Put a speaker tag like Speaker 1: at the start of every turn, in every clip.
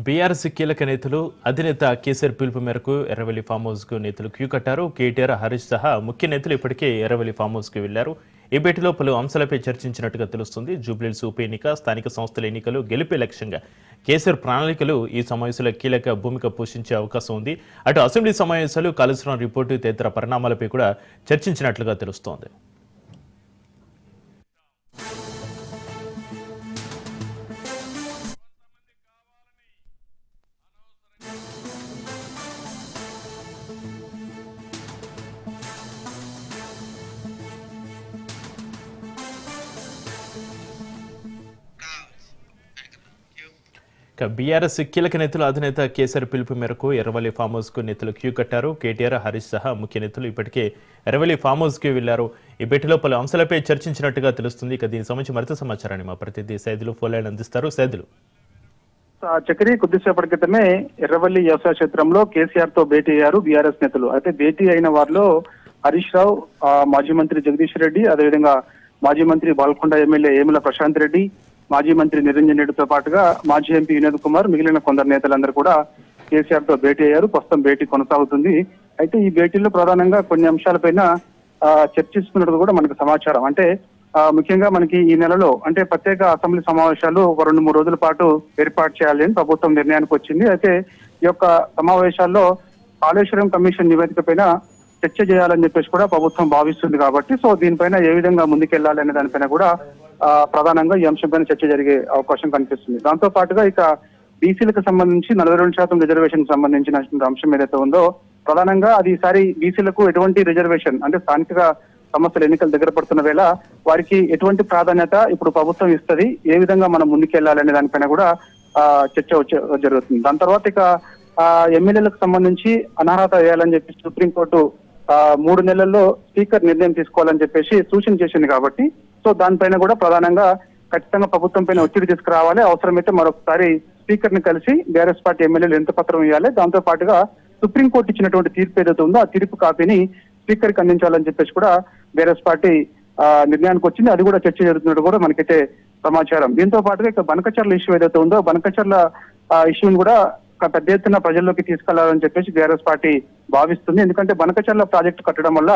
Speaker 1: BRS కీలక నేతలు అధినేత కేసీఆర్ పిలుపు మేరకు ఎర్రవెల్లి ఫామ్ హౌస్ కు నేతలు క్యూ కట్టారు. కేటీఆర్, హరీష్ సహా ముఖ్య నేతలు ఇప్పటికే ఎర్రవెల్లి ఫామ్ హౌస్ కు వెళ్లారు. ఈ భేటీలో పలు అంశాలపై చర్చించినట్టుగా తెలుస్తుంది. జూబ్లీహిల్స్ ఉప ఎన్నిక, స్థానిక సంస్థల ఎన్నికలు గెలిపే లక్ష్యంగా కేసీఆర్ ప్రణాళికలు ఈ సమావేశంలో కీలక భూమిక పోషించే అవకాశం ఉంది. అటు అసెంబ్లీ సమావేశాలు, కాళేశ్వరం రిపోర్టు తదితర పరిణామాలపై కూడా చర్చించినట్లుగా తెలుస్తోంది. బీఆర్ఎస్ కీలక నేతలు అధినేత కేసీఆర్ పిలుపు మేరకు ఎర్రవెల్లి ఫామ్ హౌస్ కు నేతలు క్యూ కట్టారు. కేటీఆర్, హరీష్ సహా ముఖ్య నేతలు ఇప్పటికే ఎర్రవెల్లి ఫామ్ హౌస్ కి వెళ్లారు. ఈ భేటీలో పలు అంశాలపై చర్చించినట్టుగా తెలుస్తుంది. ఇక దీనికి సంబంధించి మరింత సమాచారాన్ని మా ప్రతినిధి సైదులు ఫోన్లైన్ అందిస్తారు. సైదులు,
Speaker 2: చక్రి కొద్దిసేపటి క్రితమే ఎర్రవెల్లి వ్యవసాయ క్షేత్రంలో కేసీఆర్ తో భేటీ అయ్యారు బీఆర్ఎస్ నేతలు. అయితే భేటీ అయిన వారిలో హరీష్ రావు, మాజీ మంత్రి జగదీష్ రెడ్డి, అదేవిధంగా మాజీ మంత్రి బాల్కొండ ఎమ్మెల్యే ఏముల ప్రశాంత్ రెడ్డి, మాజీ మంత్రి నిరంజన్ రెడ్డితో పాటుగా మాజీ ఎంపీ వినోద్ కుమార్, మిగిలిన కొందరు నేతలందరూ కూడా కేసీఆర్ తో భేటీ అయ్యారు. ప్రస్తుతం భేటీ కొనసాగుతుంది. అయితే ఈ భేటీలో ప్రధానంగా కొన్ని అంశాలపైన చర్చిస్తున్నట్టు కూడా మనకు సమాచారం. అంటే ముఖ్యంగా మనకి ఈ నెలలో అంటే ప్రత్యేక అసెంబ్లీ సమావేశాలు ఒక 2-3 రోజుల పాటు ఏర్పాటు చేయాలి అని ప్రభుత్వం నిర్ణయానికి వచ్చింది. అయితే ఈ యొక్క సమావేశాల్లో కాళేశ్వరం కమిషన్ నివేదిక పైన చర్చ చేయాలని చెప్పేసి కూడా ప్రభుత్వం భావిస్తుంది. కాబట్టి సో దీనిపైన ఏ విధంగా ముందుకెళ్లాలి అనే దానిపైన కూడా ప్రధానంగా ఈ అంశంపైన చర్చ జరిగే అవకాశం కనిపిస్తుంది. దాంతో పాటుగా ఇక బీసీలకు సంబంధించి 42% రిజర్వేషన్ సంబంధించిన అంశం ఏదైతే ఉందో ప్రధానంగా అది ఈసారి బీసీలకు ఎటువంటి రిజర్వేషన్ అంటే స్థానిక సమస్యలు ఎన్నికలు దగ్గర పడుతున్న వేళ వారికి ఎటువంటి ప్రాధాన్యత ఇప్పుడు ప్రభుత్వం ఇస్తుంది, ఏ విధంగా మనం ముందుకెళ్లాలి అనే దానిపైన కూడా చర్చ జరుగుతుంది. దాని తర్వాత ఇక ఎమ్మెల్యేలకు సంబంధించి అనర్హత వేయాలని చెప్పి సుప్రీంకోర్టు 3 నెలల్లో స్పీకర్ నిర్ణయం తీసుకోవాలని చెప్పేసి సూచన చేసింది. కాబట్టి సో దానిపైన కూడా ప్రధానంగా ఖచ్చితంగా ప్రభుత్వం పైన ఒత్తిడి తీసుకురావాలి. అవసరమైతే మరొకసారి స్పీకర్ ని కలిసి బీఆర్ఎస్ పార్టీ ఎమ్మెల్యేలు ఎంత పత్రం ఇవ్వాలి, దాంతో పాటుగా సుప్రీంకోర్టు ఇచ్చినటువంటి తీర్పు ఏదైతే ఉందో ఆ తీర్పు కాపీని స్పీకర్ కి అందించాలని చెప్పేసి కూడా బీఆర్ఎస్ పార్టీ నిర్ణయానికి వచ్చింది. అది కూడా చర్చ జరుగుతున్నట్టు కూడా మనకైతే సమాచారం. దీంతో పాటుగా ఇక బనకచర్ల ఇష్యూ ఏదైతే ఉందో బనకచర్ల ఇష్యూని కూడా పెద్ద ఎత్తున ప్రజల్లోకి తీసుకెళ్లాలని చెప్పేసి బీఆర్ఎస్ పార్టీ భావిస్తుంది. ఎందుకంటే బనకచర్ల ప్రాజెక్టు కట్టడం వల్ల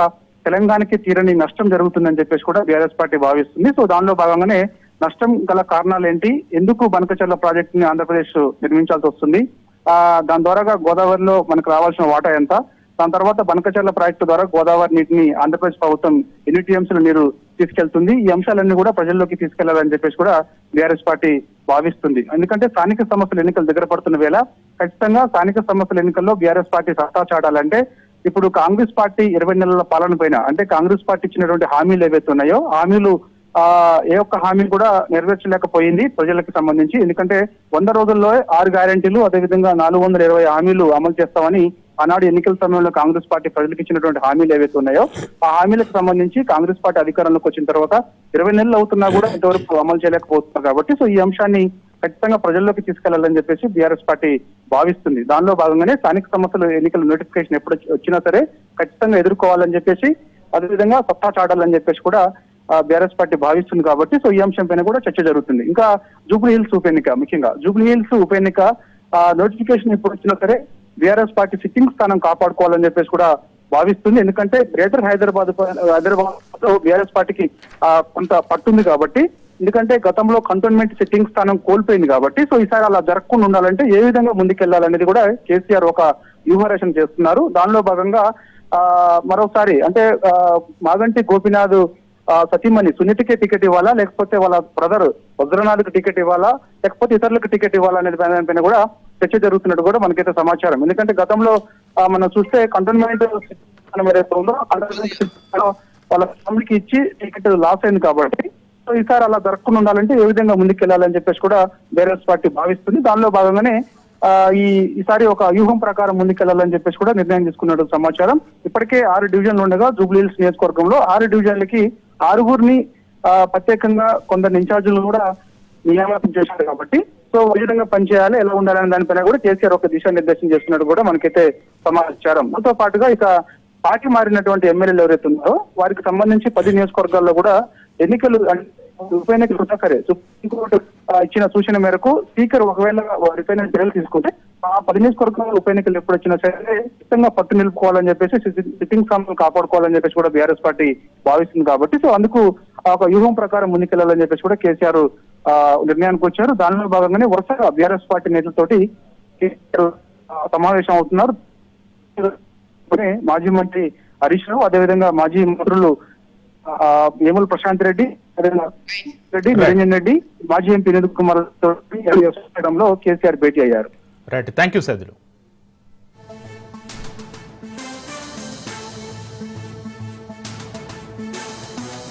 Speaker 2: తెలంగాణకి తీరని నష్టం జరుగుతుందని చెప్పేసి కూడా బీఆర్ఎస్ పార్టీ భావిస్తుంది. సో దానిలో భాగంగానే నష్టం గల కారణాలు ఏంటి, ఎందుకు బనకచర్ల ప్రాజెక్ట్ ని ఆంధ్రప్రదేశ్ నిర్మించాల్సి వస్తుంది, దాని ద్వారా గోదావరిలో మనకు రావాల్సిన వాటా ఎంత, దాని తర్వాత బనకచర్ల ప్రాజెక్టు ద్వారా గోదావరి నీటిని ఆంధ్రప్రదేశ్ ప్రభుత్వం ఎన్ని టీఎంసీల నీరు తీసుకెళ్తుంది, ఈ అంశాలన్నీ కూడా ప్రజల్లోకి తీసుకెళ్లాలని చెప్పేసి కూడా బీఆర్ఎస్ పార్టీ భావిస్తుంది. ఎందుకంటే స్థానిక సమస్యల ఎన్నికలు దగ్గర పడుతున్న వేళ ఖచ్చితంగా స్థానిక సమస్యల ఎన్నికల్లో బీఆర్ఎస్ పార్టీ సత్తా చాటాలంటే ఇప్పుడు కాంగ్రెస్ పార్టీ 20 నెలల పాలన పైన అంటే కాంగ్రెస్ పార్టీ ఇచ్చినటువంటి హామీలు ఏవైతే ఉన్నాయో హామీలు ఏ ఒక్క హామీ కూడా నెరవేర్చలేకపోయింది ప్రజలకు సంబంధించి. ఎందుకంటే 100 రోజుల్లో 6 గ్యారెంటీలు, అదేవిధంగా 420 హామీలు అమలు చేస్తామని ఆనాడు ఎన్నికల సమయంలో కాంగ్రెస్ పార్టీ ప్రజలకు ఇచ్చినటువంటి హామీలు ఏవైతే ఉన్నాయో ఆ హామీలకు సంబంధించి కాంగ్రెస్ పార్టీ అధికారంలోకి వచ్చిన తర్వాత 20 నెలలు అవుతున్నా కూడా ఇంతవరకు అమలు చేయలేకపోతున్నారు. కాబట్టి సో ఈ అంశాన్ని ఖచ్చితంగా ప్రజల్లోకి తీసుకెళ్లాలని చెప్పేసి బీఆర్ఎస్ పార్టీ భావిస్తుంది. దానిలో భాగంగానే స్థానిక సమస్యల ఎన్నికల నోటిఫికేషన్ ఎప్పుడు వచ్చినా సరే ఖచ్చితంగా ఎదుర్కోవాలని చెప్పేసి అదేవిధంగా సత్తా చాటాలని చెప్పేసి కూడా బీఆర్ఎస్ పార్టీ భావిస్తుంది. కాబట్టి సో ఈ అంశం పైన కూడా చర్చ జరుగుతుంది. ఇంకా జూబ్లీహిల్స్ ఉప ఎన్నిక, ముఖ్యంగా జూబ్లీహిల్స్ ఉప ఎన్నిక నోటిఫికేషన్ ఎప్పుడు వచ్చినా సరే బీఆర్ఎస్ పార్టీ సిట్టింగ్ స్థానం కాపాడుకోవాలని చెప్పేసి కూడా భావిస్తుంది. ఎందుకంటే గ్రేటర్ హైదరాబాద్ లో బీఆర్ఎస్ పార్టీకి కొంత పట్టుంది. కాబట్టి ఎందుకంటే గతంలో కంటోన్మెంట్ సిట్టింగ్ స్థానం కోల్పోయింది. కాబట్టి సో ఈసారి అలా జరగకుండా ఉండాలంటే ఏ విధంగా ముందుకెళ్లాలనేది కూడా కేసీఆర్ ఒక వ్యూహరచన చేస్తున్నారు. దానిలో భాగంగా మరోసారి అంటే మాగంటి గోపీనాథ్ సతీమణి సునీతికే టికెట్ ఇవ్వాలా, లేకపోతే వాళ్ళ బ్రదర్ వజ్రనాథ్కి టికెట్ ఇవ్వాలా, లేకపోతే ఇతరులకు టికెట్ ఇవ్వాలా అనేది దానిపైన కూడా చర్చ జరుగుతున్నట్టు కూడా మనకైతే సమాచారం. ఎందుకంటే గతంలో మనం చూస్తే కంటోన్మెంట్ ఏదైతే ఉందో వాళ్ళ ఫ్యామిలీకి ఇచ్చి టికెట్ లాస్ అయింది. కాబట్టి సో ఈసారి అలా జరగకుండా ఉండాలంటే ఏ విధంగా ముందుకెళ్లాలని చెప్పేసి కూడా బీఆర్ఎస్ పార్టీ భావిస్తుంది. దానిలో భాగంగానే ఈసారి ఒక వ్యూహం ప్రకారం ముందుకెళ్లాలని చెప్పేసి కూడా నిర్ణయం తీసుకున్నట్టు సమాచారం. ఇప్పటికే 6 డివిజన్లు ఉండగా జూబ్లీహిల్స్ నియోజకవర్గంలో 6 డివిజన్లకి 6గురిని ప్రత్యేకంగా కొందరు ఇన్ఛార్జీలు కూడా నియామకం చేశారు. కాబట్టి సో ఏ విధంగా పనిచేయాలి, ఎలా ఉండాలనే దానిపైన కూడా కేసీఆర్ ఒక దిశానిర్దేశం చేస్తున్నట్టు కూడా మనకైతే సమాచారం. దాంతో పాటుగా ఇక పార్టీ మారినటువంటి ఎమ్మెల్యేలు ఎవరైతే ఉన్నారో వారికి సంబంధించి 10 నియోజకవర్గాల్లో కూడా ఎన్నికలు ఉప ఎన్నికలు ఉన్నా సరే సుప్రీంకోర్టు ఇచ్చిన సూచన మేరకు స్పీకర్ ఒకవేళ వారిపైన చర్యలు తీసుకుంటే ఆ 10 నియోజకవర్గాల ఉప ఎన్నికలు ఎప్పుడు వచ్చినా సరే ఖచ్చితంగా పట్టు నిలుపుకోవాలని చెప్పేసి సిట్టింగ్ స్థానాలు కాపాడుకోవాలని చెప్పేసి కూడా బీఆర్ఎస్ పార్టీ భావిస్తుంది కాబట్టి సో అందుకు ఒక వ్యూహం ప్రకారం ముందుకెళ్లాలని చెప్పేసి కూడా కేసీఆర్ నిర్ణయానికి వచ్చారు. దానిలో భాగంగానే వరుసగా బీఆర్ఎస్ పార్టీ నేతలతోటి కేసీఆర్ సమావేశం అవుతున్నారు. మాజీ మంత్రి హరీష్ రావు, అదేవిధంగా మాజీ మంత్రులు వేముల ప్రశాంత్ రెడ్డి, నిరంజన్ రెడ్డి, మాజీ ఎంపీ వినోద్ కుమార్ తోటి కేసీఆర్ భేటీ అయ్యారు.
Speaker 1: Right, thank you Saidulu.